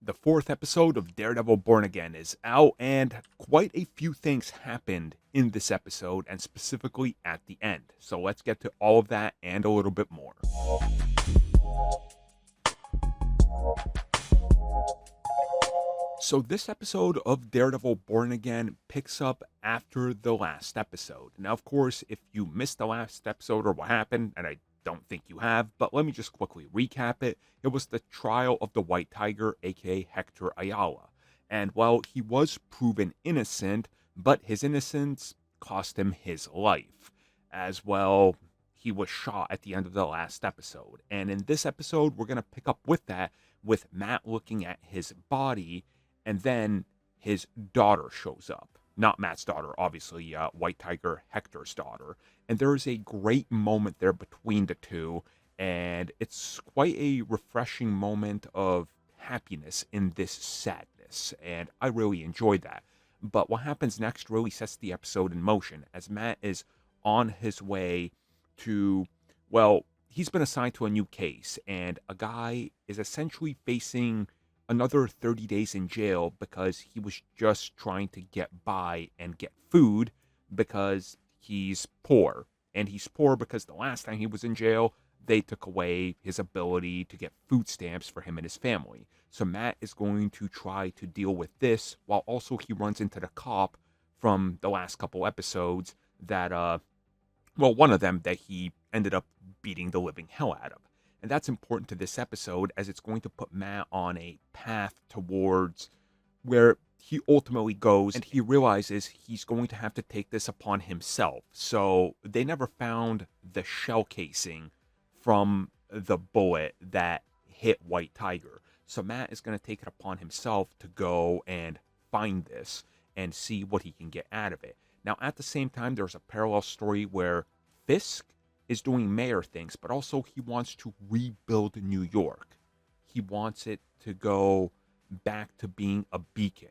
The fourth episode of Daredevil Born Again is out, and quite a few things happened in this episode, and specifically at the end. So let's get to all of that and a little bit more. So this episode of Daredevil Born Again picks up after the last episode. Now, of course, if you missed the last episode or what happened, and I don't think you have, but let me just quickly recap it. It was the trial of the White Tiger, aka Hector Ayala. And while he was proven innocent, but his innocence cost him his life. As well, he was shot at the end of the last episode. And in this episode, we're going to pick up with that, with Matt looking at his body, and then his daughter shows up. Not Matt's daughter, obviously, White Tiger Hector's daughter. And there is a great moment there between the two, and it's quite a refreshing moment of happiness in this sadness, and I really enjoyed that. But what happens next really sets the episode in motion, as Matt is on his way to, well, he's been assigned to a new case, and a guy is essentially facing another 30 days in jail because he was just trying to get by and get food because he's poor. And he's poor because the last time he was in jail, they took away his ability to get food stamps for him and his family. So Matt is going to try to deal with this while also he runs into the cop from the last couple episodes that, one of them that he ended up beating the living hell out of. And that's important to this episode as it's going to put Matt on a path towards where he ultimately goes, and he realizes he's going to have to take this upon himself. So they never found the shell casing from the bullet that hit White Tiger. So Matt is going to take it upon himself to go and find this and see what he can get out of it. Now, at the same time, there's a parallel story where Fisk is doing mayor things, but also he wants to rebuild New York. He wants it to go back to being a beacon.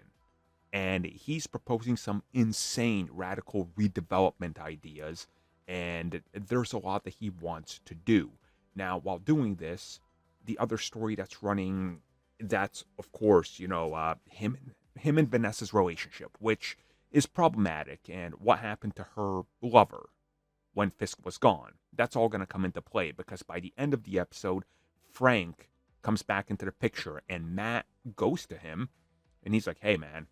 And he's proposing some insane radical redevelopment ideas, and there's a lot that he wants to do. Now, while doing this, the other story that's running, that's, of course, him and Vanessa's relationship, which is problematic, and what happened to her lover when Fisk was gone. That's all going to come into play because by the end of the episode, Frank comes back into the picture and Matt goes to him and he's like, hey man,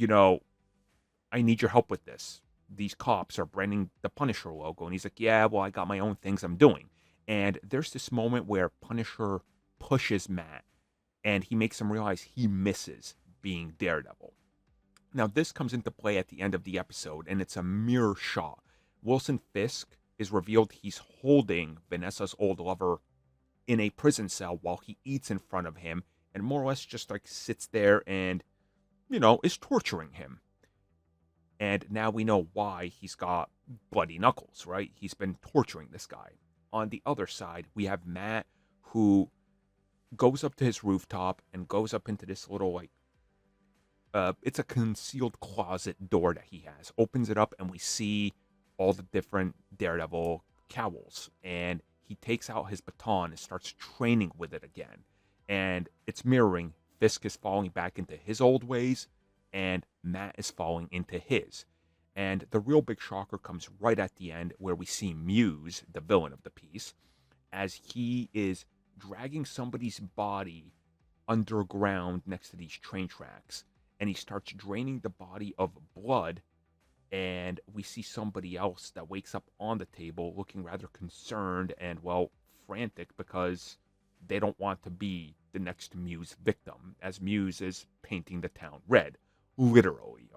I need your help with this. These cops are branding the Punisher logo. And he's like, yeah, well, I got my own things I'm doing. And there's this moment where Punisher pushes Matt and he makes him realize he misses being Daredevil. Now, this comes into play at the end of the episode and it's a mirror shot. Wilson Fisk is revealed he's holding Vanessa's old lover in a prison cell while he eats in front of him and more or less just like sits there and, is torturing him. And now we know why he's got bloody knuckles, right? He's been torturing this guy. On the other side, we have Matt who goes up to his rooftop and goes up into this little it's a concealed closet door that he has. Opens it up and we see all the different Daredevil cowls, and he takes out his baton and starts training with it again. And it's mirroring Fisk is falling back into his old ways, and Matt is falling into his. And the real big shocker comes right at the end where we see Muse, the villain of the piece, as he is dragging somebody's body underground next to these train tracks. And he starts draining the body of blood, and we see somebody else that wakes up on the table looking rather concerned and, frantic because they don't want to be the next Muse victim, as Muse is painting the town red, literally.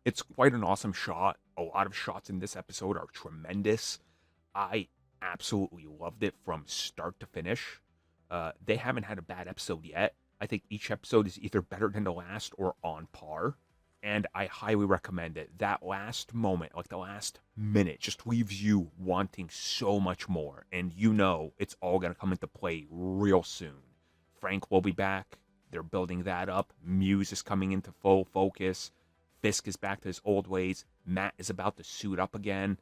It's quite an awesome shot. A lot of shots in this episode are tremendous. I absolutely loved it from start to finish. They haven't had a bad episode yet. I think each episode is either better than the last or on par. And I highly recommend it. That last moment, like the last minute, just leaves you wanting so much more. And it's all going to come into play real soon. Frank will be back. They're building that up. Muse is coming into full focus. Fisk is back to his old ways. Matt is about to suit up again.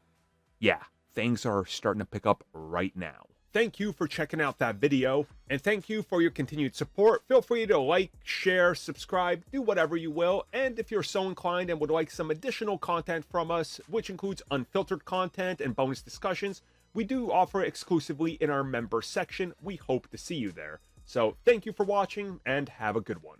Yeah, things are starting to pick up right now. Thank you for checking out that video, and thank you for your continued support. Feel free to like, share, subscribe, do whatever you will, and if you're so inclined and would like some additional content from us, which includes unfiltered content and bonus discussions, we do offer exclusively in our member section. We hope to see you there. So thank you for watching, and have a good one.